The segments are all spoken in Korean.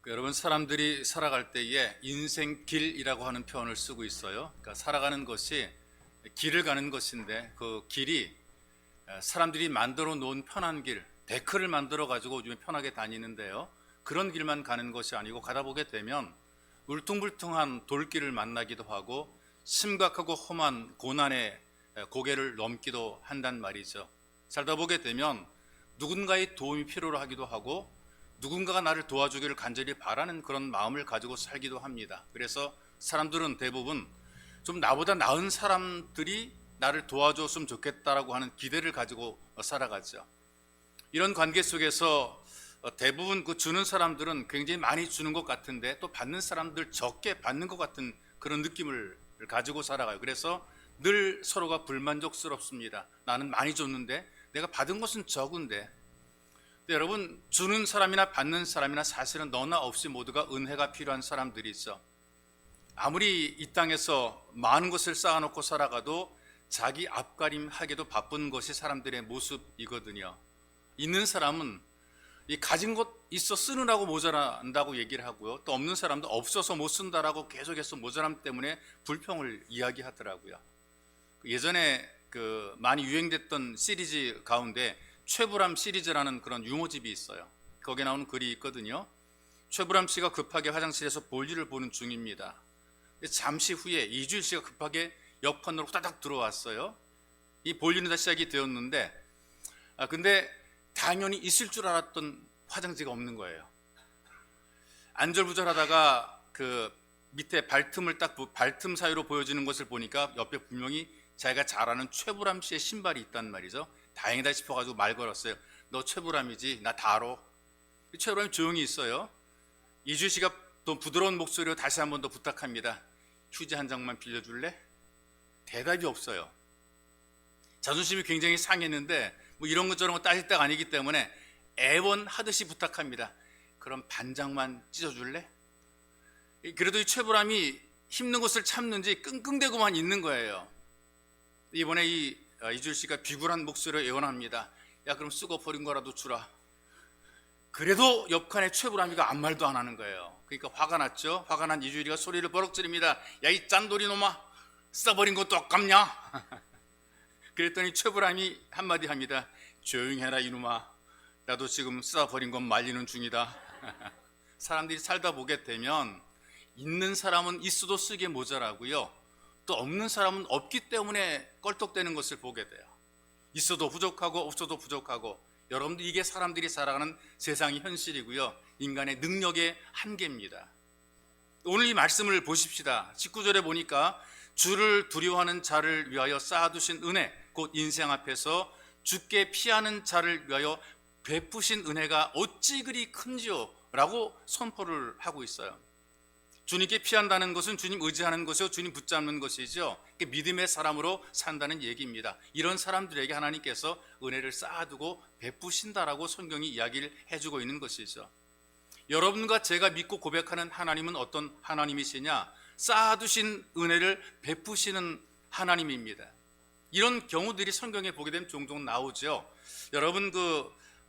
여러분, 사람들이 살아갈 때에 인생길이라고 하는 표현을 쓰고 있어요. 그러니까 살아가는 것이 길을 가는 것인데, 그 길이 사람들이 만들어 놓은 편한 길, 데크를 만들어 가지고 요즘에 편하게 다니는데요, 그런 길만 가는 것이 아니고 가다 보게 되면 울퉁불퉁한 돌길을 만나기도 하고 심각하고 험한 고난의 고개를 넘기도 한단 말이죠. 살다 보게 되면 누군가의 도움이 필요로 하기도 하고 누군가가 나를 도와주기를 간절히 바라는 그런 마음을 가지고 살기도 합니다. 그래서 사람들은 대부분 좀 나보다 나은 사람들이 나를 도와줬으면 좋겠다라고 하는 기대를 가지고 살아가죠. 이런 관계 속에서 대부분 그 주는 사람들은 굉장히 많이 주는 것 같은데 또 받는 사람들 적게 받는 것 같은 그런 느낌을 가지고 살아가요. 그래서 늘 서로가 불만족스럽습니다. 나는 많이 줬는데 내가 받은 것은 적은데. 여러분, 주는 사람이나 받는 사람이나 사실은 너나 없이 모두가 은혜가 필요한 사람들이죠. 아무리 이 땅에서 많은 것을 쌓아놓고 살아가도 자기 앞가림하기도 바쁜 것이 사람들의 모습이거든요. 있는 사람은 이 가진 것 있어 쓰느라고 모자란다고 얘기를 하고요, 또 없는 사람도 없어서 못 쓴다라고 계속해서 모자람 때문에 불평을 이야기하더라고요. 예전에 많이 유행됐던 시리즈 가운데 최불암 시리즈라는 그런 유머집이 있어요. 거기에 나오는 글이 있거든요. 최불암 씨가 급하게 화장실에서 볼일을 보는 중입니다. 잠시 후에 이주일 씨가 급하게 옆판으로 후다닥 들어왔어요. 이 볼일은 다 시작이 되었는데 근데 당연히 있을 줄 알았던 화장지가 없는 거예요. 안절부절하다가 그 밑에 발틈 사이로 보여지는 것을 보니까 옆에 분명히 자기가 잘 아는 최불암 씨의 신발이 있단 말이죠. 다행이다 싶어가지고 말 걸었어요. 너 최불암이지? 나 다 알아. 최불암이 조용히 있어요. 이주 씨가 또 부드러운 목소리로 다시 한 번 더 부탁합니다. 휴지 한 장만 빌려줄래? 대답이 없어요. 자존심이 굉장히 상했는데 뭐 이런 것 저런 거 따질 때가 아니기 때문에 애원하듯이 부탁합니다. 그럼 반장만 찢어줄래? 그래도 이 최불암이 힘든 것을 참는지 끙끙대고만 있는 거예요. 이번에 이주일 씨가 비굴한 목소리로 애원합니다. 야, 그럼 쓰고 버린 거라도 주라. 그래도 옆칸에 최불암이가 아무 말도 안 하는 거예요. 그러니까 화가 났죠. 화가 난 이주일이가 소리를 버럭 지릅니다. 야, 이 짠돌이 놈아, 써버린 것도 아깝냐? 그랬더니 최불암이 한마디 합니다. 조용히 해라 이놈아, 나도 지금 써버린 건 말리는 중이다. 사람들이 살다 보게 되면 있는 사람은 있어도 쓰기에 모자라고요, 또 없는 사람은 없기 때문에 껄떡대는 것을 보게 돼요. 있어도 부족하고 없어도 부족하고. 여러분들, 이게 사람들이 살아가는 세상의 현실이고요, 인간의 능력의 한계입니다. 오늘 이 말씀을 보십시다. 19절에 보니까 주를 두려워하는 자를 위하여 쌓아두신 은혜, 곧 인생 앞에서 주께 피하는 자를 위하여 베푸신 은혜가 어찌 그리 큰지요? 라고 선포를 하고 있어요. 주님께 피한다는 것은 주님 의지하는 것이요, 주님 붙잡는 것이죠. 믿음의 사람으로 산다는 얘기입니다. 이런 사람들에게 하나님께서 은혜를 쌓아두고 베푸신다라고 성경이 이야기를 해주고 있는 것이죠. 여러분과 제가 믿고 고백하는 하나님은 어떤 하나님이시냐? 쌓아두신 은혜를 베푸시는 하나님입니다. 이런 경우들이 성경에 보게 되면 종종 나오죠. 여러분,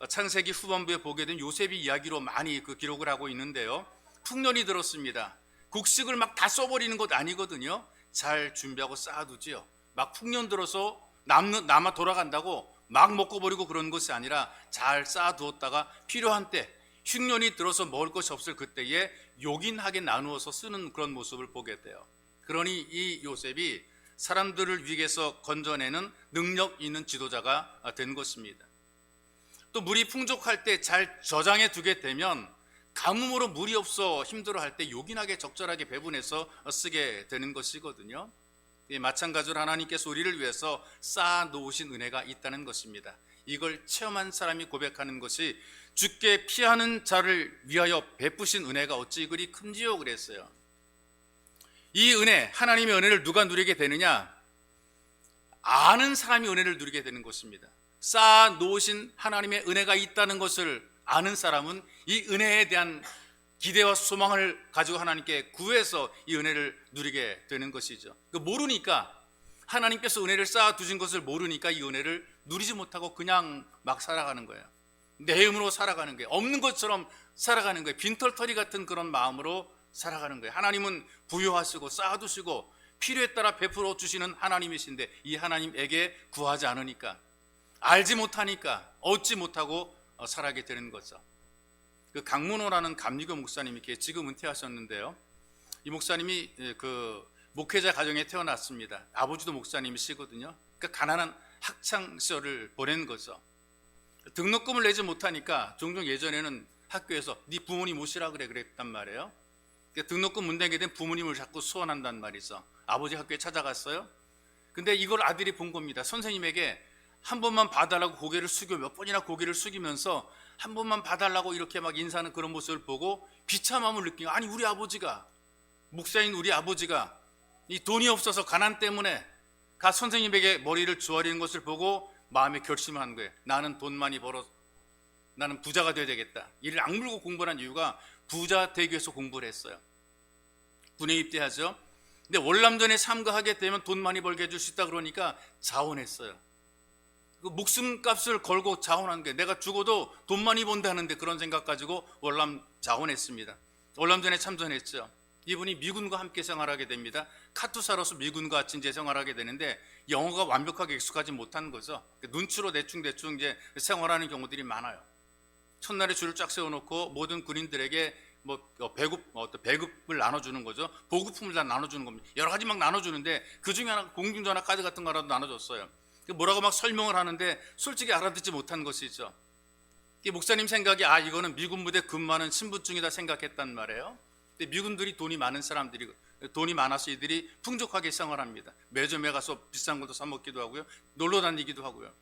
창세기 후반부에 보게 된 요셉이 이야기로 많이 기록을 하고 있는데요, 풍년이 들었습니다. 곡식을 막 다 써버리는 것 아니거든요. 잘 준비하고 쌓아두지요. 막 풍년 들어서 남아 돌아간다고 막 먹고 버리고 그런 것이 아니라 잘 쌓아두었다가 필요한 때, 흉년이 들어서 먹을 것이 없을 그때에 요긴하게 나누어서 쓰는 그런 모습을 보게 돼요. 그러니 이 요셉이 사람들을 위해서 건져내는 능력 있는 지도자가 된 것입니다. 또 물이 풍족할 때 잘 저장해 두게 되면 가뭄으로 물이 없어 힘들어할 때 요긴하게 적절하게 배분해서 쓰게 되는 것이거든요. 마찬가지로 하나님께서 우리를 위해서 쌓아놓으신 은혜가 있다는 것입니다. 이걸 체험한 사람이 고백하는 것이 주께 피하는 자를 위하여 베푸신 은혜가 어찌 그리 큰지요 그랬어요. 이 은혜, 하나님의 은혜를 누가 누리게 되느냐? 아는 사람이 은혜를 누리게 되는 것입니다. 쌓아놓으신 하나님의 은혜가 있다는 것을 아는 사람은 이 은혜에 대한 기대와 소망을 가지고 하나님께 구해서 이 은혜를 누리게 되는 것이죠. 모르니까, 하나님께서 은혜를 쌓아두신 것을 모르니까 이 은혜를 누리지 못하고 그냥 막 살아가는 거예요. 내 힘으로 살아가는 거예요. 없는 것처럼 살아가는 거예요. 빈털터리 같은 그런 마음으로 살아가는 거예요. 하나님은 부여하시고 쌓아두시고 필요에 따라 베풀어 주시는 하나님이신데 이 하나님에게 구하지 않으니까, 알지 못하니까 얻지 못하고 살아가게 되는 거죠. 그 강문호라는 감리교 목사님이 지금 은퇴하셨는데요. 이 목사님이 그 목회자 가정에 태어났습니다. 아버지도 목사님이시거든요. 그러니까 가난한 학창 시절을 보낸 거죠. 등록금을 내지 못하니까 종종 예전에는 학교에서 네 부모님 모시라 그랬단 말이에요. 그러니까 등록금 못 내게 된 부모님을 자꾸 소원한단 말이죠. 아버지 학교에 찾아갔어요. 근데 이걸 아들이 본 겁니다. 선생님에게 한 번만 봐달라고 고개를 숙여 몇 번이나 고개를 숙이면서 한 번만 봐달라고 이렇게 막 인사하는 그런 모습을 보고 비참함을 느끼고, 아니 우리 아버지가, 목사인 우리 아버지가 이 돈이 없어서 가난 때문에 가 선생님에게 머리를 주아리는 것을 보고 마음에 결심을 한 거예요. 나는 돈 많이 벌어 나는 부자가 되어야 되겠다. 이를 악물고 공부를 한 이유가 부자 되기 위해서 공부를 했어요. 군에 입대하죠. 근데 월남전에 참가하게 되면 돈 많이 벌게 해줄 수 있다 그러니까 자원했어요. 그 목숨값을 걸고 자원한 게, 내가 죽어도 돈 많이 번다는데 그런 생각 가지고 월남 자원했습니다. 월남전에 참전했죠. 이분이 미군과 함께 생활하게 됩니다. 카투사로서 미군과 같이 이제 생활하게 되는데 영어가 완벽하게 익숙하지 못한 거죠. 눈치로 대충 이제 생활하는 경우들이 많아요. 첫날에 줄을 쫙 세워놓고 모든 군인들에게 배급을 나눠주는 거죠. 보급품을 다 나눠주는 겁니다. 여러 가지 막 나눠주는데 그 중에 하나 공중전화 카드 같은 거라도 나눠줬어요. 뭐라고 막 설명을 하는데 솔직히 알아듣지 못한 것이죠. 목사님 생각이 이거는 미군 부대 근무하는 신분증이다 생각했단 말이에요. 근데 미군들이 돈이 많은 사람들이, 돈이 많아서 이들이 풍족하게 생활합니다. 매점에 가서 비싼 것도 사 먹기도 하고요, 놀러 다니기도 하고요.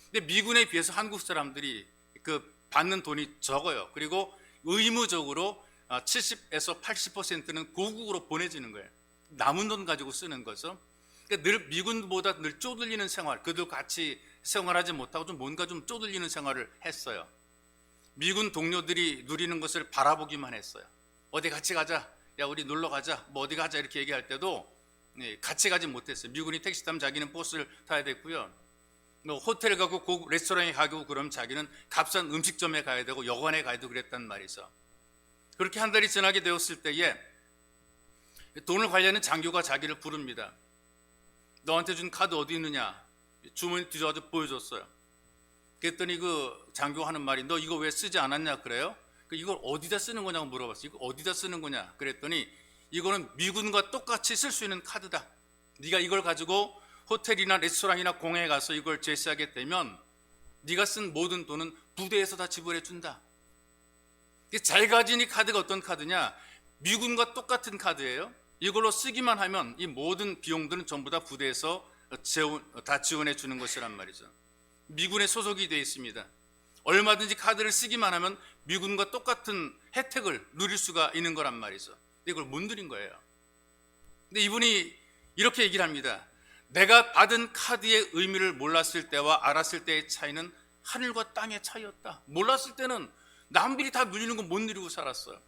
근데 미군에 비해서 한국 사람들이 그 받는 돈이 적어요. 그리고 의무적으로 70에서 80%는 고국으로 보내지는 거예요. 남은 돈 가지고 쓰는 거죠. 그러니까 늘 미군보다 늘 쪼들리는 생활, 그들 같이 생활하지 못하고 뭔가 좀 쪼들리는 생활을 했어요. 미군 동료들이 누리는 것을 바라보기만 했어요. 어디 같이 가자, 야 우리 놀러 가자, 뭐 어디 가자 이렇게 얘기할 때도 같이 가지 못했어요. 미군이 택시 타면 자기는 버스를 타야 됐고요. 호텔 가고 고급 레스토랑에 가고 그러면 자기는 값싼 음식점에 가야 되고 여관에 가야 되고 그랬단 말이죠. 그렇게 한 달이 지나게 되었을 때에 돈을 관리하는 장교가 자기를 부릅니다. 너한테 준 카드 어디 있느냐? 주머니 뒤져가지고 보여줬어요. 그랬더니 그 장교가 하는 말이, 너 이거 왜 쓰지 않았냐 그래요? 이걸 어디다 쓰는 거냐고 물어봤어요. 이거 어디다 쓰는 거냐 그랬더니 이거는 미군과 똑같이 쓸 수 있는 카드다. 네가 이걸 가지고 호텔이나 레스토랑이나 공항에 가서 이걸 제시하게 되면 네가 쓴 모든 돈은 부대에서 다 지불해 준다. 잘 가진 이 카드가 어떤 카드냐? 미군과 똑같은 카드예요. 이걸로 쓰기만 하면 이 모든 비용들은 전부 다 부대에서 다 지원해 주는 것이란 말이죠. 미군에 소속이 되어 있습니다. 얼마든지 카드를 쓰기만 하면 미군과 똑같은 혜택을 누릴 수가 있는 거란 말이죠. 근데 이걸 못 누린 거예요. 근데 이분이 이렇게 얘기를 합니다. 내가 받은 카드의 의미를 몰랐을 때와 알았을 때의 차이는 하늘과 땅의 차이였다. 몰랐을 때는 남들이 다 누리는 거 못 누리고 살았어요.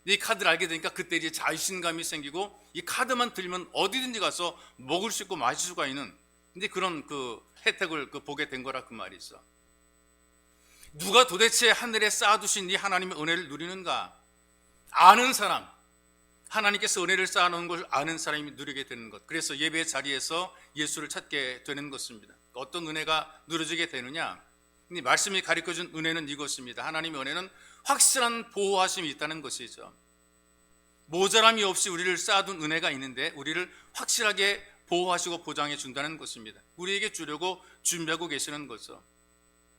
이 카드를 알게 되니까 그때 이제 자신감이 생기고 이 카드만 들면 어디든지 가서 먹을 수 있고 마실 수가 있는, 근데 그런 그 혜택을 보게 된 거라 그 말이죠. 누가 도대체 하늘에 쌓아두신 이 하나님의 은혜를 누리는가? 아는 사람, 하나님께서 은혜를 쌓아놓은 걸 아는 사람이 누리게 되는 것. 그래서 예배 자리에서 예수를 찾게 되는 것입니다. 어떤 은혜가 누려지게 되느냐? 이 말씀이 가르쳐준 은혜는 이것입니다. 하나님의 은혜는 확실한 보호하심이 있다는 것이죠. 모자람이 없이 우리를 쌓아둔 은혜가 있는데 우리를 확실하게 보호하시고 보장해 준다는 것입니다. 우리에게 주려고 준비하고 계시는 거죠.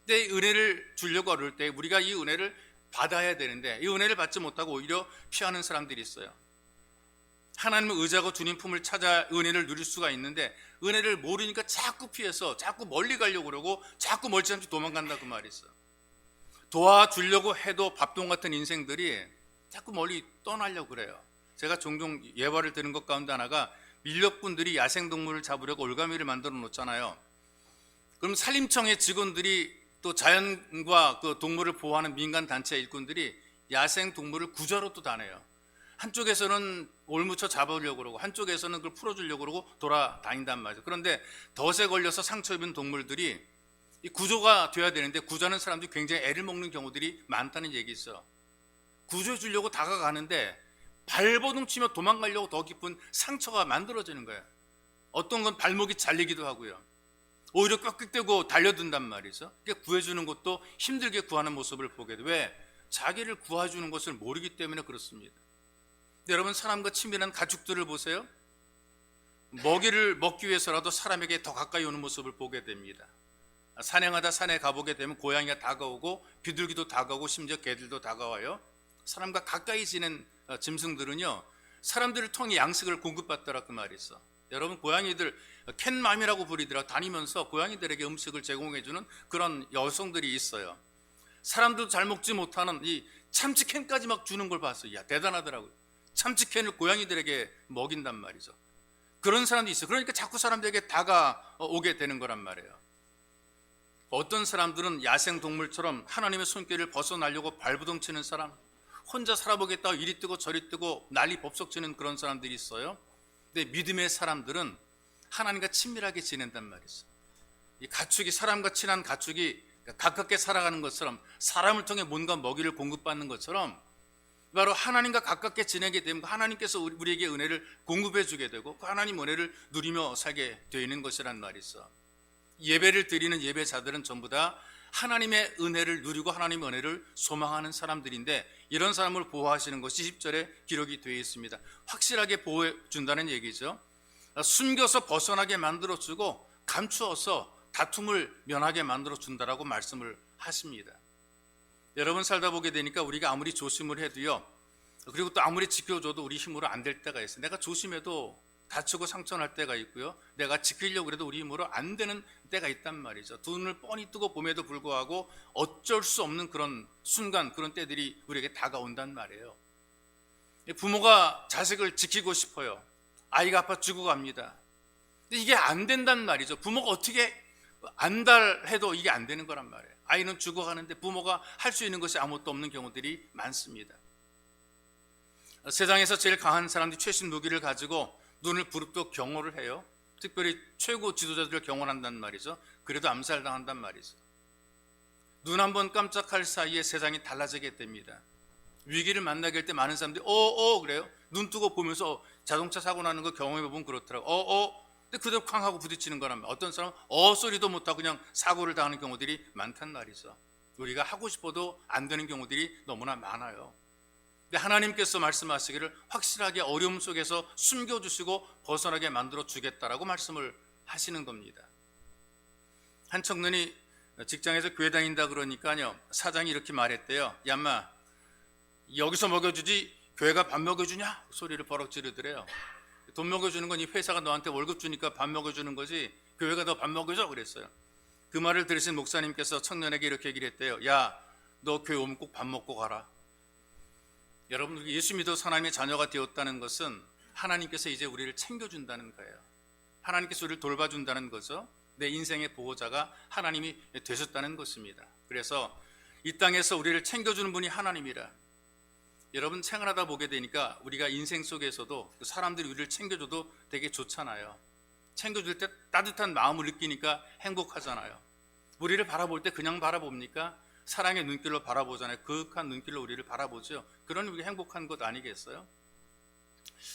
근데 이 은혜를 주려고 어려울 때 우리가 이 은혜를 받아야 되는데 이 은혜를 받지 못하고 오히려 피하는 사람들이 있어요. 하나님을 의지하고 주님 품을 찾아 은혜를 누릴 수가 있는데 은혜를 모르니까 자꾸 피해서 자꾸 멀리 가려고 그러고 자꾸 멀찌감치 도망간다 그 말이 있어요. 도와주려고 해도 밥통 같은 인생들이 자꾸 멀리 떠나려고 그래요. 제가 종종 예화를 드는 것 가운데 하나가, 밀렵꾼들이 야생동물을 잡으려고 올가미를 만들어 놓잖아요. 그럼 산림청의 직원들이 또 자연과 그 동물을 보호하는 민간단체 일꾼들이 야생동물을 구조하러 또 다녀요. 한쪽에서는 올무쳐 잡으려고 그러고 한쪽에서는 그걸 풀어주려고 그러고 돌아다닌단 말이죠. 그런데 덫에 걸려서 상처 입은 동물들이 이 구조가 돼야 되는데 구조하는 사람들이 굉장히 애를 먹는 경우들이 많다는 얘기 있어. 구조해 주려고 다가가는데 발버둥 치며 도망가려고 더 깊은 상처가 만들어지는 거예요. 어떤 건 발목이 잘리기도 하고요. 오히려 꽉꽉대고 달려든단 말이죠. 그러니까 구해주는 것도 힘들게 구하는 모습을 보게 돼. 왜? 자기를 구해주는 것을 모르기 때문에 그렇습니다. 여러분, 사람과 친밀한 가축들을 보세요. 먹이를 먹기 위해서라도 사람에게 더 가까이 오는 모습을 보게 됩니다. 산행하다 산에 가보게 되면 고양이가 다가오고 비둘기도 다가오고 심지어 개들도 다가와요. 사람과 가까이 지낸 짐승들은요, 사람들을 통해 양식을 공급받더라 그 말이 있어. 여러분, 고양이들 캣맘이라고 부리더라. 다니면서 고양이들에게 음식을 제공해주는 그런 여성들이 있어요. 사람도 잘 먹지 못하는 이 참치캔까지 막 주는 걸 봤어요. 야, 대단하더라고요. 참치캔을 고양이들에게 먹인단 말이죠. 그런 사람도 있어요. 그러니까 자꾸 사람들에게 다가오게 되는 거란 말이에요. 어떤 사람들은 야생동물처럼 하나님의 손길을 벗어나려고 발부둥 치는 사람, 혼자 살아보겠다고 이리 뜨고 저리 뜨고 난리 법석 치는 그런 사람들이 있어요. 근데 믿음의 사람들은 하나님과 친밀하게 지낸단 말이죠. 이 가축이, 사람과 친한 가축이 가깝게 살아가는 것처럼, 사람을 통해 뭔가 먹이를 공급받는 것처럼 바로 하나님과 가깝게 지내게 되면 하나님께서 우리에게 은혜를 공급해 주게 되고 그 하나님 은혜를 누리며 살게 되는 것이란 말이 있어. 예배를 드리는 예배자들은 전부 다 하나님의 은혜를 누리고 하나님의 은혜를 소망하는 사람들인데, 이런 사람을 보호하시는 것이 10절에 기록이 되어 있습니다. 확실하게 보호해 준다는 얘기죠. 숨겨서 벗어나게 만들어주고 감추어서 다툼을 면하게 만들어준다라고 말씀을 하십니다. 여러분, 살다 보게 되니까 우리가 아무리 조심을 해도요, 그리고 또 아무리 지켜줘도 우리 힘으로 안 될 때가 있어요. 내가 조심해도 다치고 상처날 때가 있고요, 내가 지키려고 해도 우리 힘으로 안 되는 때가 있단 말이죠. 두 눈을 뻔히 뜨고 봄에도 불구하고 어쩔 수 없는 그런 순간, 그런 때들이 우리에게 다가온단 말이에요. 부모가 자식을 지키고 싶어요. 아이가 아파 죽어갑니다. 근데 이게 안 된단 말이죠. 부모가 어떻게 안달해도 이게 안 되는 거란 말이에요. 아이는 죽어가는데 부모가 할 수 있는 것이 아무것도 없는 경우들이 많습니다. 세상에서 제일 강한 사람들이 최신 무기를 가지고 눈을 부릅뜨고 경호를 해요. 특별히 최고 지도자들을 경호한단 말이죠. 그래도 암살당한단 말이죠. 눈 한 번 깜짝할 사이에 세상이 달라지게 됩니다. 위기를 만나게 할 때 많은 사람들이 그래요. 눈 뜨고 보면서 자동차 사고 나는 거 경험해보면 그렇더라고. 근데 그대로 쾅 하고 부딪히는 거란 말이에요. 어떤 사람은 소리도 못하고 그냥 사고를 당하는 경우들이 많단 말이죠. 우리가 하고 싶어도 안 되는 경우들이 너무나 많아요. 근데 하나님께서 말씀하시기를 확실하게 어려움 속에서 숨겨주시고 벗어나게 만들어 주겠다라고 말씀을 하시는 겁니다. 한 청년이 직장에서 교회 다닌다 그러니까요, 사장이 이렇게 말했대요. 야, 인마, 여기서 먹여주지 교회가 밥 먹여주냐? 소리를 버럭 지르더래요. 돈 먹여주는 건 이 회사가 너한테 월급 주니까 밥 먹여주는 거지 교회가 너 밥 먹여줘 그랬어요. 그 말을 들으신 목사님께서 청년에게 이렇게 얘기를 했대요. 야, 너 교회 오면 꼭 밥 먹고 가라. 여러분, 예수 믿어 하나님의 자녀가 되었다는 것은 하나님께서 이제 우리를 챙겨준다는 거예요. 하나님께서 우리를 돌봐준다는 거죠. 내 인생의 보호자가 하나님이 되셨다는 것입니다. 그래서 이 땅에서 우리를 챙겨주는 분이 하나님이라. 여러분, 생활하다 보게 되니까 우리가 인생 속에서도 사람들이 우리를 챙겨줘도 되게 좋잖아요. 챙겨줄 때 따뜻한 마음을 느끼니까 행복하잖아요. 우리를 바라볼 때 그냥 바라봅니까? 사랑의 눈길로 바라보잖아요. 그윽한 눈길로 우리를 바라보죠. 그러니 우리 행복한 것 아니겠어요?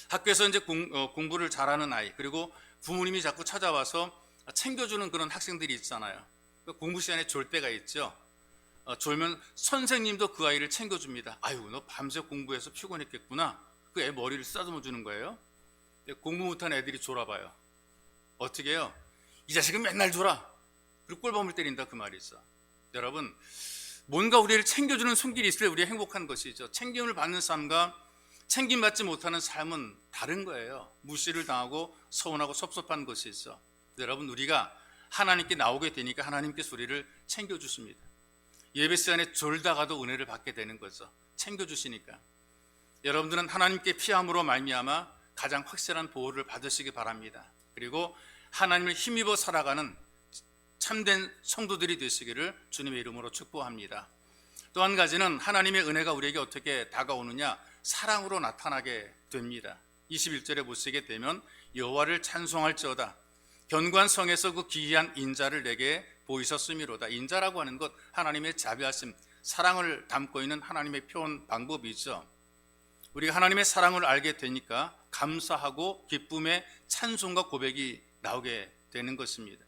학교에서 이제 공부를 잘하는 아이, 그리고 부모님이 자꾸 찾아와서 챙겨주는 그런 학생들이 있잖아요. 공부 시간에 졸 때가 있죠. 졸면 선생님도 그 아이를 챙겨줍니다. 아유, 너 밤새 공부해서 피곤했겠구나. 그 애 머리를 쓰다듬어 주는 거예요. 공부 못한 애들이 졸아봐요. 어떻게 해요? 이 자식은 맨날 졸아. 그리고 꿀밤을 때린다 그 말이 있어. 여러분, 뭔가 우리를 챙겨주는 손길이 있을 때 우리가 행복한 것이죠. 챙김을 받는 삶과 챙김받지 못하는 삶은 다른 거예요. 무시를 당하고 서운하고 섭섭한 것이 있어. 여러분, 우리가 하나님께 나오게 되니까 하나님께서 우리를 챙겨주십니다. 예배 시간에 졸다가도 은혜를 받게 되는 거죠. 챙겨주시니까. 여러분들은 하나님께 피함으로 말미암아 가장 확실한 보호를 받으시기 바랍니다. 그리고 하나님을 힘입어 살아가는 참된 성도들이 되시기를 주님의 이름으로 축복합니다. 또 한 가지는 하나님의 은혜가 우리에게 어떻게 다가오느냐, 사랑으로 나타나게 됩니다. 21절에 보시게 되면 여호와를 찬송할지어다 견고한 성에서 그 기이한 인자를 내게 보이셨음이로다. 인자라고 하는 것, 하나님의 자비하심, 사랑을 담고 있는 하나님의 표현 방법이죠. 우리가 하나님의 사랑을 알게 되니까 감사하고 기쁨의 찬송과 고백이 나오게 되는 것입니다.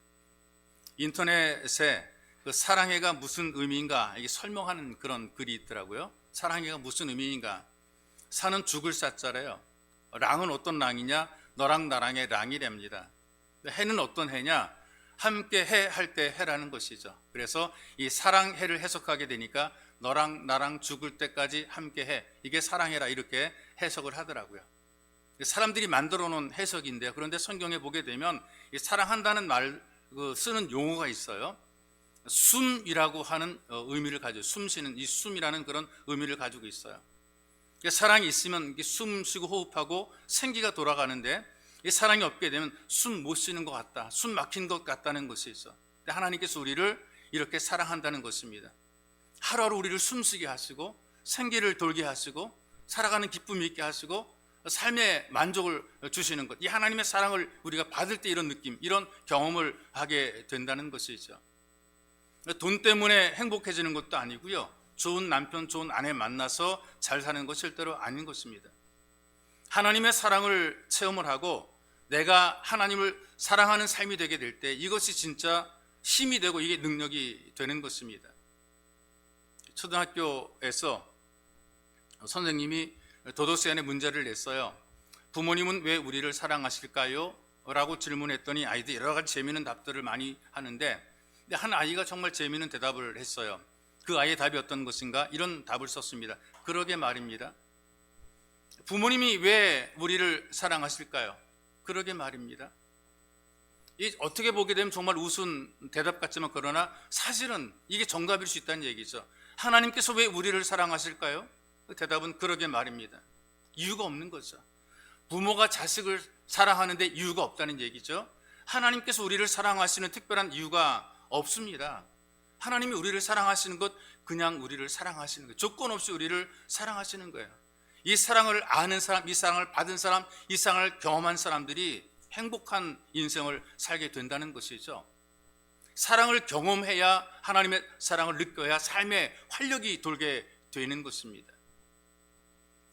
인터넷에 그 사랑해가 무슨 의미인가 이게 설명하는 그런 글이 있더라고요. 사랑해가 무슨 의미인가. 사는 죽을 사자래요. 랑은 어떤 랑이냐? 너랑 나랑의 랑이랍니다. 해는 어떤 해냐? 함께 해 할 때 해라는 것이죠. 그래서 이 사랑해를 해석하게 되니까 너랑 나랑 죽을 때까지 함께 해, 이게 사랑해라, 이렇게 해석을 하더라고요. 사람들이 만들어 놓은 해석인데요. 그런데 성경에 보게 되면 이 사랑한다는 말 쓰는 용어가 있어요. 숨이라고 하는 의미를 가지고, 숨쉬는 이 숨이라는 그런 의미를 가지고 있어요. 사랑이 있으면 숨 쉬고 호흡하고 생기가 돌아가는데, 이 사랑이 없게 되면 숨 못 쉬는 것 같다, 숨 막힌 것 같다는 것이 있어. 하나님께서 우리를 이렇게 사랑한다는 것입니다. 하루하루 우리를 숨쉬게 하시고 생기를 돌게 하시고 살아가는 기쁨이 있게 하시고 삶의 만족을 주시는 것, 이 하나님의 사랑을 우리가 받을 때 이런 느낌, 이런 경험을 하게 된다는 것이죠. 돈 때문에 행복해지는 것도 아니고요, 좋은 남편, 좋은 아내 만나서 잘 사는 것 절대로 아닌 것입니다. 하나님의 사랑을 체험을 하고 내가 하나님을 사랑하는 삶이 되게 될 때 이것이 진짜 힘이 되고 이게 능력이 되는 것입니다. 초등학교에서 선생님이 도덕시간에 문제를 냈어요. 부모님은 왜 우리를 사랑하실까요? 라고 질문했더니 아이들이 여러 가지 재미있는 답들을 많이 하는데, 한 아이가 정말 재미있는 대답을 했어요. 그 아이의 답이 어떤 것인가? 이런 답을 썼습니다. 그러게 말입니다. 부모님이 왜 우리를 사랑하실까요? 그러게 말입니다. 어떻게 보게 되면 정말 우스운 대답 같지만 그러나 사실은 이게 정답일 수 있다는 얘기죠. 하나님께서 왜 우리를 사랑하실까요? 그 대답은 그러게 말입니다. 이유가 없는 거죠. 부모가 자식을 사랑하는데 이유가 없다는 얘기죠. 하나님께서 우리를 사랑하시는 특별한 이유가 없습니다. 하나님이 우리를 사랑하시는 것, 그냥 우리를 사랑하시는 거예요. 조건 없이 우리를 사랑하시는 거예요. 이 사랑을 아는 사람, 이 사랑을 받은 사람, 이 사랑을 경험한 사람들이 행복한 인생을 살게 된다는 것이죠. 사랑을 경험해야, 하나님의 사랑을 느껴야 삶에 활력이 돌게 되는 것입니다.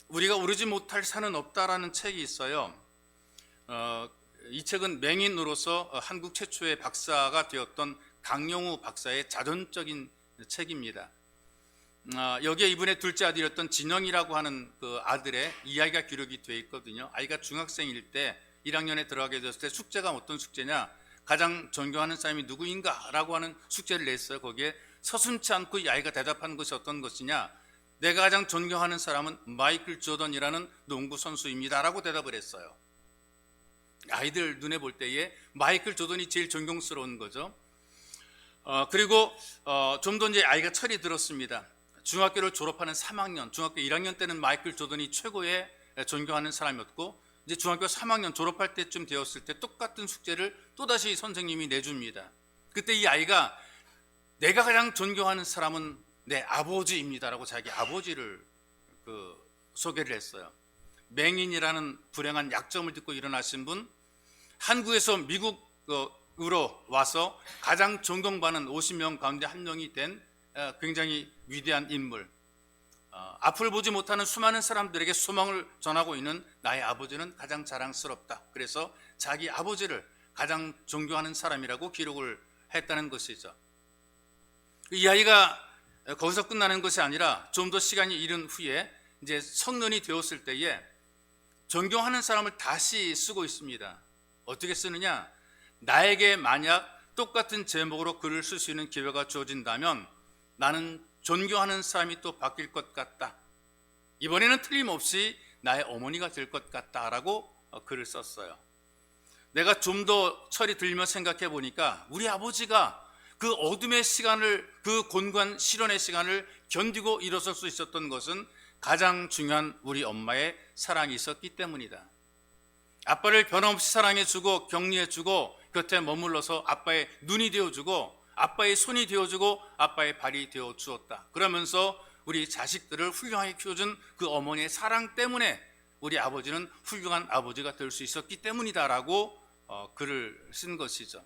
우리가 오르지 못할 산은 없다라는 책이 있어요. 이 책은 맹인으로서 한국 최초의 박사가 되었던 강영우 박사의 자전적인 책입니다. 여기에 이분의 둘째 아들이었던 진영이라고 하는 그 아들의 이야기가 기록이 되어 있거든요. 아이가 중학생일 때 1학년에 들어가게 되었을 때 숙제가 어떤 숙제냐, 가장 존경하는 사람이 누구인가 라고 하는 숙제를 냈어요. 거기에 서슴지 않고 이 아이가 대답한 것이 어떤 것이냐, 내가 가장 존경하는 사람은 마이클 조던이라는 농구 선수입니다 라고 대답을 했어요. 아이들 눈에 볼 때에 마이클 조던이 제일 존경스러운 거죠. 그리고 좀 더 이제 아이가 철이 들었습니다. 중학교를 졸업하는 3학년, 중학교 1학년 때는 마이클 조던이 최고의 존경하는 사람이었고, 이제 중학교 3학년 졸업할 때쯤 되었을 때 똑같은 숙제를 또다시 선생님이 내줍니다. 그때 이 아이가 내가 가장 존경하는 사람은 내 아버지입니다라고 자기 아버지를 소개를 했어요. 맹인이라는 불행한 약점을 딛고 일어나신 분, 한국에서 미국으로 와서 가장 존경받는 50명 가운데 한 명이 된 굉장히 위대한 인물, 앞을 보지 못하는 수많은 사람들에게 소망을 전하고 있는 나의 아버지는 가장 자랑스럽다. 그래서 자기 아버지를 가장 존경하는 사람이라고 기록을 했다는 것이죠. 이 아이가 거기서 끝나는 것이 아니라 좀 더 시간이 이른 후에 이제 성년이 되었을 때에 존경하는 사람을 다시 쓰고 있습니다. 어떻게 쓰느냐? 나에게 만약 똑같은 제목으로 글을 쓸 수 있는 기회가 주어진다면 나는 존경하는 사람이 또 바뀔 것 같다. 이번에는 틀림없이 나의 어머니가 될 것 같다라고 글을 썼어요. 내가 좀 더 철이 들며 생각해 보니까 우리 아버지가 그 어둠의 시간을, 그 곤고한 시련의 시간을 견디고 일어설 수 있었던 것은 가장 중요한 우리 엄마의 사랑이 있었기 때문이다. 아빠를 변함없이 사랑해주고 격려해주고 곁에 머물러서 아빠의 눈이 되어주고 아빠의 손이 되어주고 아빠의 발이 되어주었다. 그러면서 우리 자식들을 훌륭하게 키워준 그 어머니의 사랑 때문에 우리 아버지는 훌륭한 아버지가 될 수 있었기 때문이다라고 글을 쓴 것이죠.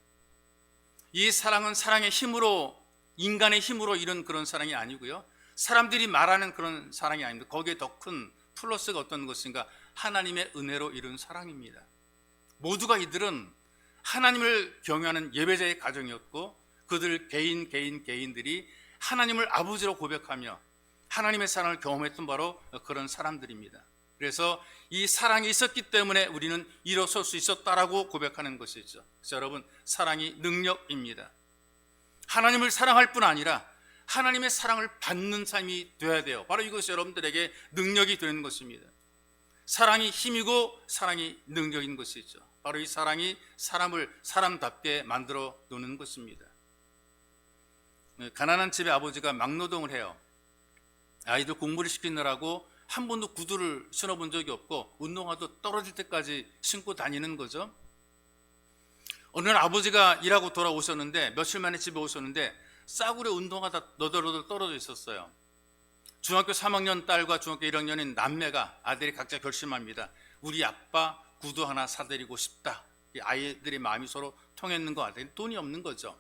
이 사랑은 사랑의 힘으로, 인간의 힘으로 이룬 그런 사랑이 아니고요, 사람들이 말하는 그런 사랑이 아닙니다. 거기에 더 큰 플러스가 어떤 것인가? 하나님의 은혜로 이룬 사랑입니다. 모두가 이들은 하나님을 경외하는 예배자의 가정이었고, 그들 개인들이 하나님을 아버지로 고백하며 하나님의 사랑을 경험했던 바로 그런 사람들입니다. 그래서 이 사랑이 있었기 때문에 우리는 일어설 수 있었다라고 고백하는 것이죠. 그래서 여러분, 사랑이 능력입니다. 하나님을 사랑할 뿐 아니라 하나님의 사랑을 받는 삶이 되어야 돼요. 바로 이것이 여러분들에게 능력이 되는 것입니다. 사랑이 힘이고 사랑이 능력인 것이죠. 바로 이 사랑이 사람을 사람답게 만들어 놓는 것입니다. 가난한 집의 아버지가 막노동을 해요. 아이들 공부를 시키느라고 한 번도 구두를 신어본 적이 없고 운동화도 떨어질 때까지 신고 다니는 거죠. 어느 날 아버지가 일하고 돌아오셨는데, 며칠 만에 집에 오셨는데 싸구려 운동화가 다 너덜너덜 떨어져 있었어요. 중학교 3학년 딸과 중학교 1학년인 남매가, 아들이 각자 결심합니다. 우리 아빠 구두 하나 사드리고 싶다. 이 아이들의 마음이 서로 통했는 것 같아요. 돈이 없는 거죠.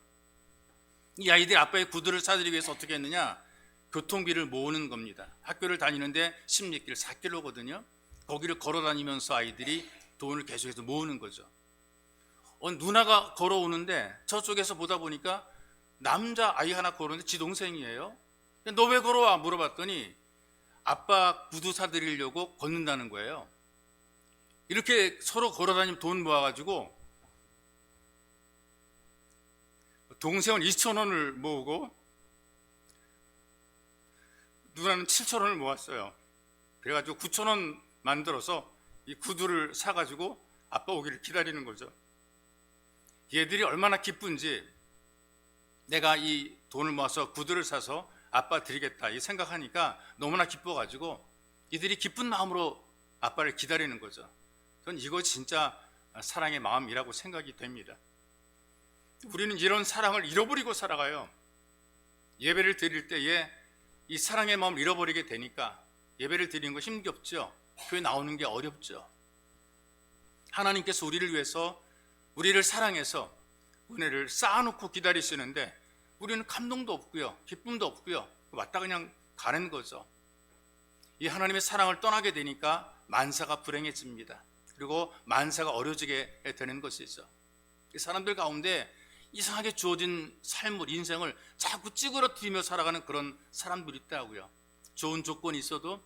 이 아이들이 아빠의 구두를 사드리기 위해서 어떻게 했느냐? 교통비를 모으는 겁니다. 학교를 다니는데 16길, 4km거든요. 거기를 걸어 다니면서 아이들이 돈을 계속해서 모으는 거죠. 누나가 걸어오는데 저쪽에서 보다 보니까 남자 아이 하나 걸어오는데 지 동생이에요. 너 왜 걸어와? 물어봤더니 아빠 구두 사드리려고 걷는다는 거예요. 이렇게 서로 걸어 다니면 돈 모아가지고 동생은 2,000원을 모으고 누나는 7,000원을 모았어요. 그래가지고 9,000원 만들어서 이 구두를 사가지고 아빠 오기를 기다리는 거죠. 얘들이 얼마나 기쁜지, 내가 이 돈을 모아서 구두를 사서 아빠 드리겠다 이 생각하니까 너무나 기뻐가지고 이들이 기쁜 마음으로 아빠를 기다리는 거죠. 전 이거 진짜 사랑의 마음이라고 생각이 됩니다. 우리는 이런 사랑을 잃어버리고 살아가요. 예배를 드릴 때에 이 사랑의 마음을 잃어버리게 되니까 예배를 드리는 거 힘겹죠. 교회 나오는 게 어렵죠. 하나님께서 우리를 위해서, 우리를 사랑해서 은혜를 쌓아놓고 기다리시는데 우리는 감동도 없고요, 기쁨도 없고요, 왔다 그냥 가는 거죠. 이 하나님의 사랑을 떠나게 되니까 만사가 불행해집니다. 그리고 만사가 어려지게 되는 것이죠. 이 사람들 가운데 이상하게 주어진 삶을, 인생을 자꾸 찌그러뜨리며 살아가는 그런 사람들이 있다고요. 좋은 조건이 있어도,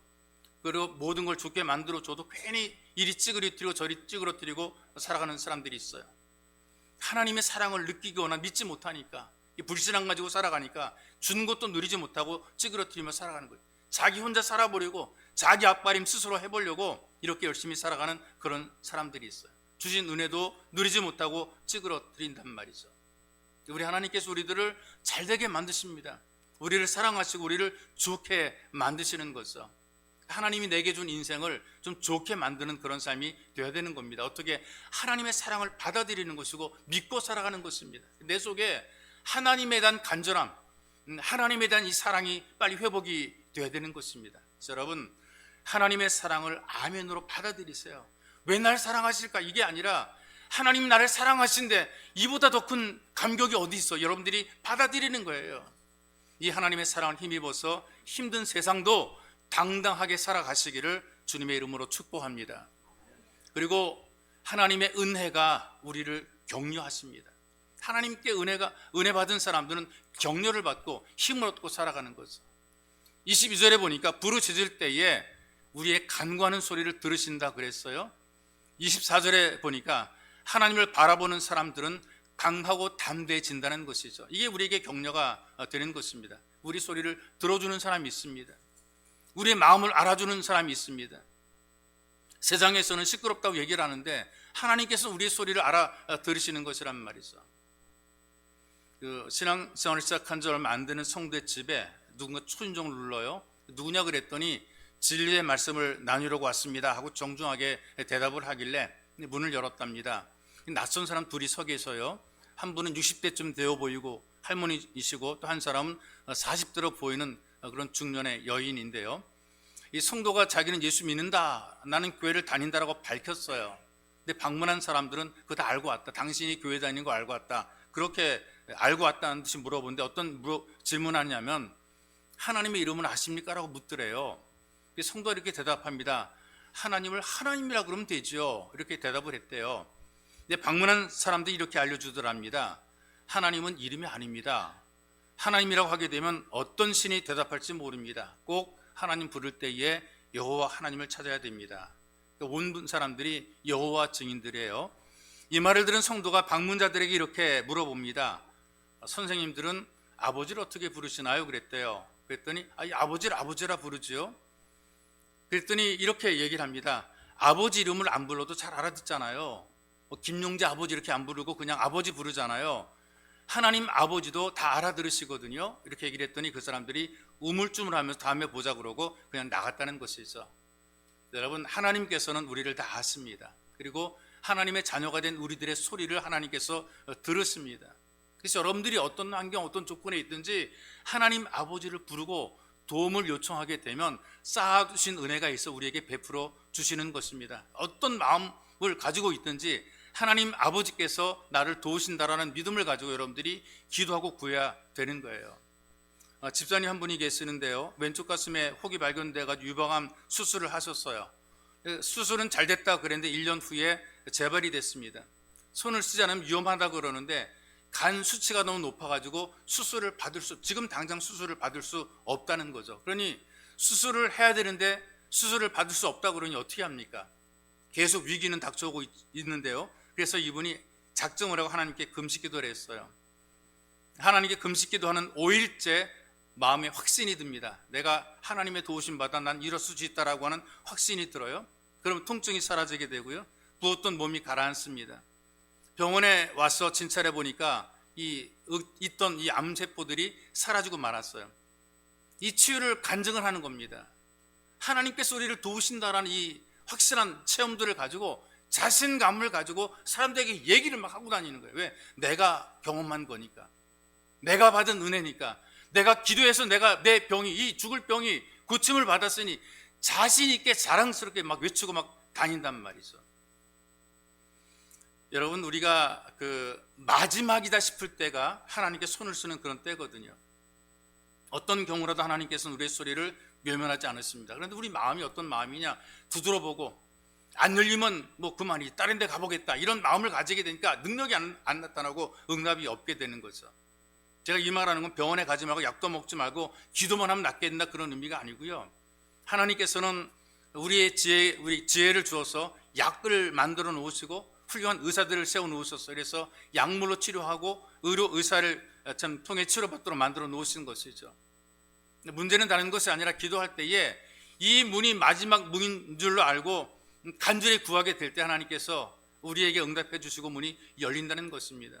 그리고 모든 걸 좋게 만들어줘도 괜히 이리 찌그러뜨리고 저리 찌그러뜨리고 살아가는 사람들이 있어요. 하나님의 사랑을 느끼거나 믿지 못하니까, 이 불신앙 가지고 살아가니까 주는 것도 누리지 못하고 찌그러뜨리며 살아가는 거예요. 자기 혼자 살아보려고, 자기 앞가림 스스로 해보려고 이렇게 열심히 살아가는 그런 사람들이 있어요. 주신 은혜도 누리지 못하고 찌그러뜨린단 말이죠. 우리 하나님께서 우리들을 잘되게 만드십니다. 우리를 사랑하시고 우리를 좋게 만드시는 거죠. 하나님이 내게 준 인생을 좀 좋게 만드는 그런 삶이 되어야 되는 겁니다. 어떻게? 하나님의 사랑을 받아들이는 것이고 믿고 살아가는 것입니다. 내 속에 하나님에 대한 간절함, 하나님에 대한 이 사랑이 빨리 회복이 되어야 되는 것입니다. 그래서 여러분, 하나님의 사랑을 아멘으로 받아들이세요. 왜 날 사랑하실까? 이게 아니라 하나님 나를 사랑하신데 이보다 더 큰 감격이 어디 있어? 여러분들이 받아들이는 거예요. 이 하나님의 사랑을 힘입어서 힘든 세상도 당당하게 살아가시기를 주님의 이름으로 축복합니다. 그리고 하나님의 은혜가 우리를 격려하십니다. 하나님께 은혜 받은 사람들은 격려를 받고 힘을 얻고 살아가는 거죠. 22절에 보니까 부르짖을 때에 우리의 간구하는 소리를 들으신다 그랬어요. 24절에 보니까 하나님을 바라보는 사람들은 강하고 담대해진다는 것이죠. 이게 우리에게 격려가 되는 것입니다. 우리 소리를 들어주는 사람이 있습니다. 우리의 마음을 알아주는 사람이 있습니다. 세상에서는 시끄럽다고 얘기를 하는데 하나님께서 우리의 소리를 알아들으시는 것이란 말이죠. 신앙생활을 시작한 지 얼마 안 되는 성도의 집에 누군가 초인종을 눌러요. 누구냐 그랬더니 진리의 말씀을 나누려고 왔습니다 하고 정중하게 대답을 하길래 문을 열었답니다. 낯선 사람 둘이 서 계셔요. 한 분은 60대쯤 되어 보이고 할머니이시고 또 한 사람은 40대로 보이는 그런 중년의 여인인데요. 이 성도가 자기는 예수 믿는다, 나는 교회를 다닌다라고 밝혔어요. 근데 방문한 사람들은 그거 다 알고 왔다, 당신이 교회 다니는 거 알고 왔다, 그렇게 알고 왔다는 듯이 물어보는데 질문하냐면 하나님의 이름은 아십니까? 라고 묻더래요. 성도가 이렇게 대답합니다. 하나님을 하나님이라 그러면 되죠. 이렇게 대답을 했대요. 근데 방문한 사람들이 이렇게 알려주더랍니다. 하나님은 이름이 아닙니다. 하나님이라고 하게 되면 어떤 신이 대답할지 모릅니다. 꼭 하나님 부를 때에 여호와 하나님을 찾아야 됩니다. 온 사람들이 여호와 증인들이에요. 이 말을 들은 성도가 방문자들에게 이렇게 물어봅니다. 선생님들은 아버지를 어떻게 부르시나요? 그랬대요. 그랬더니 아버지를 아버지라 부르지요. 그랬더니 이렇게 얘기를 합니다. 아버지 이름을 안 불러도 잘 알아듣잖아요. 김용재 아버지 이렇게 안 부르고 그냥 아버지 부르잖아요. 하나님 아버지도 다 알아들으시거든요. 이렇게 얘기를 했더니 그 사람들이 우물쭈물하면서 다음에 보자 그러고 그냥 나갔다는 것이죠. 여러분, 하나님께서는 우리를 다 아십니다. 그리고 하나님의 자녀가 된 우리들의 소리를 하나님께서 들으십니다. 그래서 여러분들이 어떤 환경, 어떤 조건에 있든지 하나님 아버지를 부르고 도움을 요청하게 되면 쌓아두신 은혜가 있어 우리에게 베풀어 주시는 것입니다. 어떤 마음을 가지고 있든지 하나님 아버지께서 나를 도우신다라는 믿음을 가지고 여러분들이 기도하고 구해야 되는 거예요. 집사님 한 분이 계시는데요, 왼쪽 가슴에 혹이 발견돼가지고 유방암 수술을 하셨어요. 수술은 잘 됐다 그랬는데 1년 후에 재발이 됐습니다. 손을 쓰지 않으면 위험하다 그러는데 간 수치가 너무 높아가지고 지금 당장 수술을 받을 수 없다는 거죠. 그러니 수술을 해야 되는데 수술을 받을 수 없다 그러니 어떻게 합니까? 계속 위기는 닥쳐오고 있는데요. 그래서 이분이 작정을 하고 하나님께 금식 기도를 했어요. 하나님께 금식 기도하는 5일째 마음에 확신이 듭니다. 내가 하나님의 도우심 받아 난 일어설 수 있다라고 하는 확신이 들어요. 그럼 통증이 사라지게 되고요, 부었던 몸이 가라앉습니다. 병원에 와서 진찰해 보니까 있던 이 암세포들이 사라지고 말았어요. 이 치유를 간증을 하는 겁니다. 하나님께서 우리를 도우신다라는 이 확실한 체험들을 가지고 자신감을 가지고 사람들에게 얘기를 막 하고 다니는 거예요. 왜? 내가 경험한 거니까, 내가 받은 은혜니까, 내가 기도해서 내 병이, 이 죽을 병이 고침을 받았으니 자신 있게 자랑스럽게 막 외치고 막 다닌단 말이죠. 여러분, 우리가 마지막이다 싶을 때가 하나님께 손을 쓰는 그런 때거든요. 어떤 경우라도 하나님께서는 우리의 소리를 외면하지 않으십니다. 그런데 우리 마음이 어떤 마음이냐, 두드려보고 안 열리면 뭐 그만이 다른 데 가보겠다, 이런 마음을 가지게 되니까 능력이 안 나타나고 응답이 없게 되는 거죠. 제가 이 말하는 건 병원에 가지 말고 약도 먹지 말고 기도만 하면 낫게 된다 그런 의미가 아니고요. 하나님께서는 우리 지혜를 주어서 약을 만들어 놓으시고 훌륭한 의사들을 세워 놓으셨어요. 그래서 약물로 치료하고 의사를 통해 치료받도록 만들어 놓으신 것이죠. 문제는 다른 것이 아니라 기도할 때에 이 문이 마지막 문인 줄로 알고 간절히 구하게 될 때 하나님께서 우리에게 응답해 주시고 문이 열린다는 것입니다.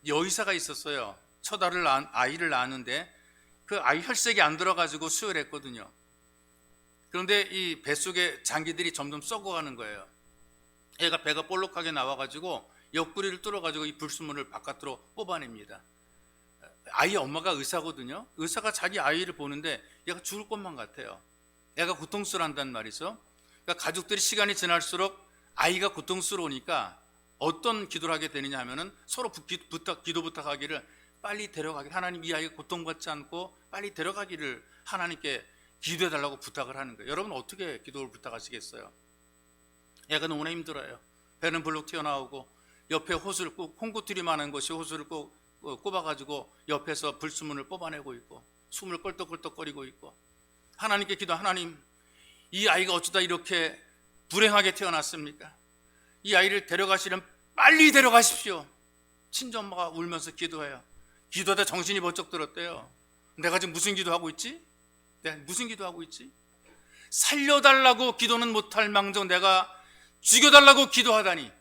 여의사가 있었어요. 첫 아이를 낳았는데 그 아이 혈색이 안 들어가지고 수혈했거든요. 그런데 이 뱃속에 장기들이 점점 썩어가는 거예요. 애가 배가 볼록하게 나와가지고 옆구리를 뚫어가지고 이 불순물을 바깥으로 뽑아냅니다. 아이 엄마가 의사거든요. 의사가 자기 아이를 보는데 얘가 죽을 것만 같아요. 애가 고통스러워한단 말이죠. 그러니까 가족들이 시간이 지날수록 아이가 고통스러우니까 어떤 기도를 하게 되느냐 하면은 서로 기도 부탁하기를, 빨리 데려가기, 하나님 이 아이가 고통받지 않고 빨리 데려가기를 하나님께 기도해달라고 부탁을 하는 거예요. 여러분 어떻게 기도를 부탁하시겠어요? 애가 너무나 힘들어요. 배는 불룩 튀어나오고 옆에 호수를 꼭 콩고투리 많은 것이 호수를 꼭 꼽아가지고 옆에서 불순물을 뽑아내고 있고 숨을 껄떡껄떡거리고 있고 하나님께 하나님 이 아이가 어쩌다 이렇게 불행하게 태어났습니까? 이 아이를 데려가시려면 빨리 데려가십시오. 친정엄마가 울면서 기도해요. 기도하다 정신이 번쩍 들었대요. 내가 지금 무슨 기도하고 있지? 내가 무슨 기도하고 있지? 살려달라고 기도는 못할 망정 내가 죽여달라고 기도하다니.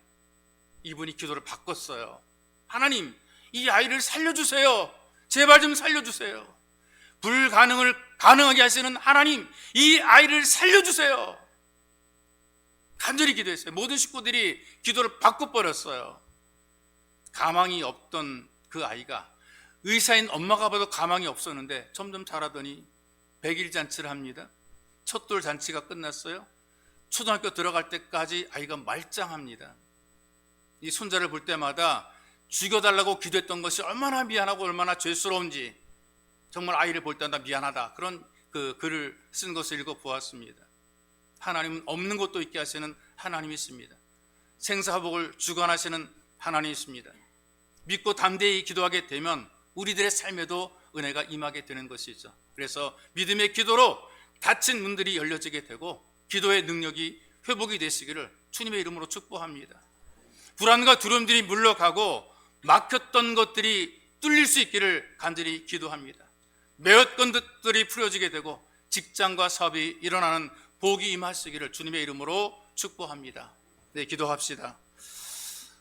이분이 기도를 바꿨어요. 하나님 이 아이를 살려주세요. 제발 좀 살려주세요. 불가능을 가능하게 하시는 하나님, 이 아이를 살려주세요. 간절히 기도했어요. 모든 식구들이 기도를 바꿔버렸어요. 가망이 없던 그 아이가 의사인 엄마가 봐도 가망이 없었는데 점점 자라더니 100일 잔치를 합니다. 첫돌 잔치가 끝났어요. 초등학교 들어갈 때까지 아이가 말짱합니다. 이 손자를 볼 때마다 죽여달라고 기도했던 것이 얼마나 미안하고 얼마나 죄스러운지 정말 아이를 볼 때마다 미안하다, 그런 그 글을 쓴 것을 읽어보았습니다. 하나님은 없는 것도 있게 하시는 하나님이 있습니다. 생사복을 주관하시는 하나님이 있습니다. 믿고 담대히 기도하게 되면 우리들의 삶에도 은혜가 임하게 되는 것이죠. 그래서 믿음의 기도로 닫힌 문들이 열려지게 되고 기도의 능력이 회복이 되시기를 주님의 이름으로 축복합니다. 불안과 두려움들이 물러가고 막혔던 것들이 뚫릴 수 있기를 간절히 기도합니다. 매였던 것들이 풀어지게 되고 직장과 사업이 일어나는 복이 임하시기를 주님의 이름으로 축복합니다. 네, 기도합시다.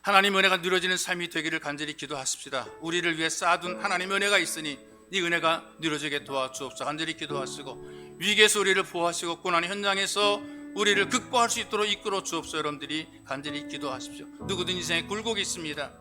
하나님 은혜가 누려지는 삶이 되기를 간절히 기도하십시다. 우리를 위해 쌓아둔 하나님의 은혜가 있으니 이 은혜가 누려지게 도와주옵소서. 간절히 기도하시고 위기에서 우리를 보호하시고 고난의 현장에서 우리를 극복할 수 있도록 이끌어 주옵소서. 여러분들이 간절히 기도하십시오. 누구든 인생에 굴곡이 있습니다.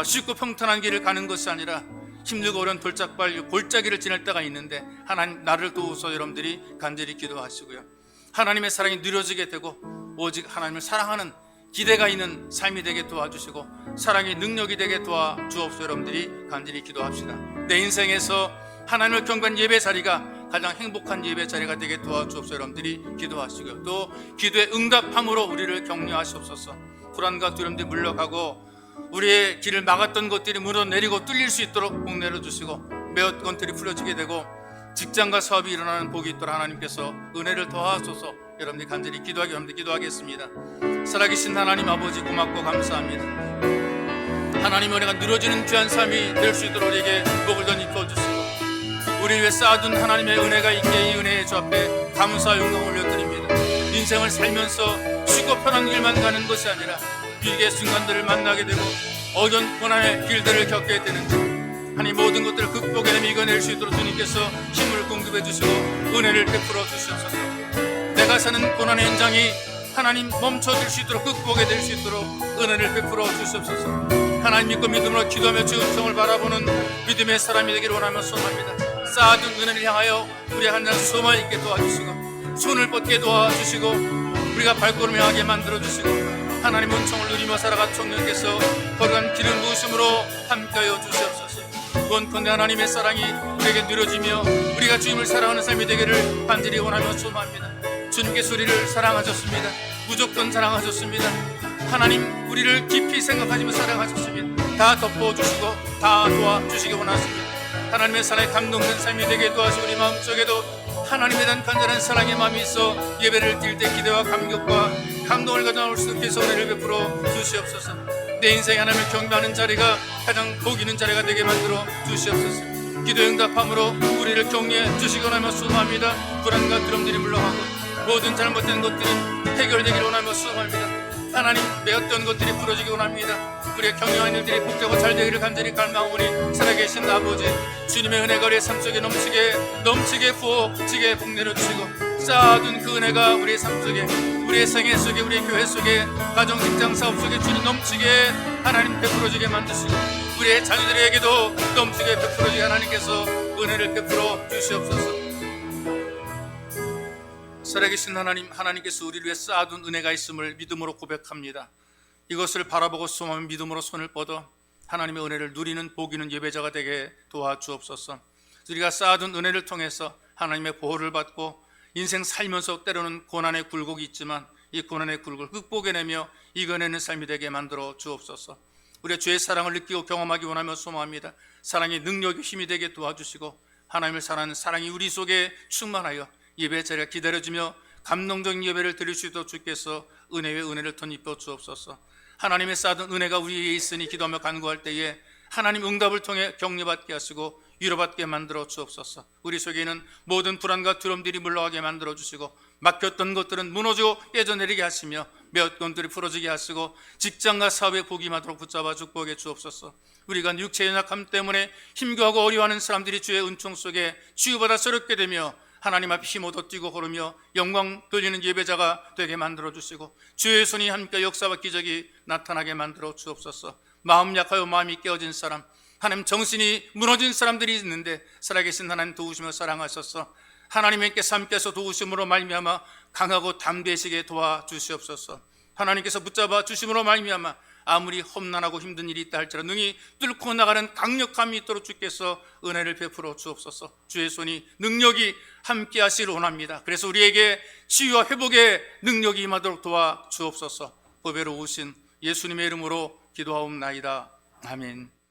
쉽고 평탄한 길을 가는 것이 아니라 힘들고 어려운 돌짝발 골짜기를 지날 때가 있는데 하나님 나를 도우소서. 여러분들이 간절히 기도하시고요. 하나님의 사랑이 누려지게 되고 오직 하나님을 사랑하는 기대가 있는 삶이 되게 도와주시고 사랑의 능력이 되게 도와주옵소서. 여러분들이 간절히 기도합시다. 내 인생에서 하나님을 경배한 예배 자리가 가장 행복한 예배 자리가 되게 도와주옵소서. 여러분들이 기도하시고요. 또 기도의 응답함으로 우리를 격려하시옵소서. 불안과 두려움들이 물러가고 우리의 길을 막았던 것들이 무너내리고 뚫릴 수 있도록 복 내려주시고 매었던 것들이 풀어지게 되고 직장과 사업이 일어나는 복이 있도록 하나님께서 은혜를 더하소서. 여러분들이 간절히 기도하겠습니다. 살아계신 하나님 아버지 고맙고 감사합니다. 하나님 은혜가 누려지는 귀한 삶이 될 수 있도록 우리에게 복을 더 입혀주시고 우리 위해 쌓아둔 하나님의 은혜가 있기에 이 은혜의 주 앞에 감사와 영광을 올려드립니다. 인생을 살면서 쉽고 편한 길만 가는 것이 아니라 위기의 순간들을 만나게 되고 어려운 고난의 길들을 겪게 되는데 하나님 모든 것들을 극복해 내며 이겨낼 수 있도록 주님께서 힘을 공급해 주시고 은혜를 베풀어 주시옵소서. 내가 사는 고난의 현장이 하나님 멈춰질 수 있도록 극복해 낼 수 있도록 은혜를 베풀어 주시옵소서. 하나님 믿고 믿음으로 기도하며 주 음성을 바라보는 믿음의 사람이 되기를 원하며 소망합니다. 쌓아둔 은혜를 향하여 우리 한날 소망 있게 도와주시고 손을 뻗게 도와주시고 우리가 발걸음을 향하게 만들어주시고 하나님 은총을 누리며 살아가 총령께서 걸어간 길을 부으심으로 함께하여 주시옵소서. 원컨대 하나님의 사랑이 우리에게 누려지며 우리가 주님을 사랑하는 삶이 되기를 간절히 원하며 소망합니다. 주님께서 우리를 사랑하셨습니다. 무조건 사랑하셨습니다. 하나님 우리를 깊이 생각하시며 사랑하셨습니다. 다 덮어주시고 다 도와주시기 원하십니다. 하나님의 사랑에 감동된 삶이 되게 도와주시고 우리 마음속에도 하나님에 대한 간절한 사랑의 마음이 있어 예배를 드릴 때 기대와 감격과 감동을 가져올 수 있게 은혜를 베풀어 주시옵소서. 내 인생에 하나님을 경배하는 자리가 가장 복 있는 자리가 되게 만들어 주시옵소서. 기도 응답함으로 우리를 격려해 주시기 원하며 소망합니다. 불안과 두려움들이 물러가고 모든 잘못된 것들이 해결되기를 원하며 소망합니다. 하나님 매었던 것들이 풀어지기 원합니다. 우리의 격려한 일들이 복되고 잘 되기를 간절히 갈망하오니 살아계신 아버지 주님의 은혜가 우리의 삶 속에 넘치게 부어지게 복 내려주시고 쌓아둔 그 은혜가 우리의 삶 속에 우리의 생애 속에 우리의 교회 속에 가정 직장 사업 속에 주님 넘치게 하나님 베풀어지게 만드시고 우리의 자녀들에게도 넘치게 베풀어지게 하나님께서 은혜를 베풀어 주시옵소서. 살아계신 하나님께서 우리를 위해 쌓아둔 은혜가 있음을 믿음으로 고백합니다. 이것을 바라보고 소망하며 믿음으로 손을 뻗어 하나님의 은혜를 누리는 복 있는 예배자가 되게 도와주옵소서. 우리가 쌓아둔 은혜를 통해서 하나님의 보호를 받고 인생 살면서 때로는 고난의 굴곡이 있지만 이 고난의 굴곡을 극복해내며 이겨내는 삶이 되게 만들어 주옵소서. 우리의 주의 사랑을 느끼고 경험하기 원하며 소망합니다. 사랑의 능력이 힘이 되게 도와주시고 하나님을 사랑하는 사랑이 우리 속에 충만하여 예배 자리가 기다려지며 감동적인 예배를 드릴 수 있도록 주께서 은혜 위에 은혜를 덧입혀 주옵소서. 하나님의 쌓아둔 은혜가 우리 위에 있으니 기도하며 간구할 때에 하나님 응답을 통해 격려받게 하시고 위로받게 만들어 주옵소서. 우리 속에는 모든 불안과 두려움들이 물러가게 만들어 주시고 막혔던 것들은 무너지고 깨져내리게 하시며 매었던 것들이 풀어지게 하시고 직장과 사업에 복이 임하도록 붙잡아 축복해 주옵소서. 우리가 육체의 연약함 때문에 힘겨워하고 어려워하는 사람들이 주의 은총 속에 치유받아 새롭게 되며 하나님 앞에 힘 얻어 뛰고 걸으며 영광 돌리는 예배자가 되게 만들어 주시고 주의 손이 함께 역사와 기적이 나타나게 만들어 주옵소서. 마음 약하여 마음이 깨어진 사람, 하나님 정신이 무너진 사람들이 있는데 살아계신 하나님 도우시며 사랑하셔서 하나님께서 함께서 도우심으로 말미암아 강하고 담대해지게 도와주시옵소서. 하나님께서 붙잡아 주심으로 말미암아 아무리 험난하고 힘든 일이 있다 할지라도 능히 뚫고 나가는 강력함이 있도록 주께서 은혜를 베풀어 주옵소서. 주의 손이 능력이 함께 하시기를 원합니다. 그래서 우리에게 치유와 회복의 능력이 임하도록 도와 주옵소서. 보배로 오신 예수님의 이름으로 기도하옵나이다. 아멘.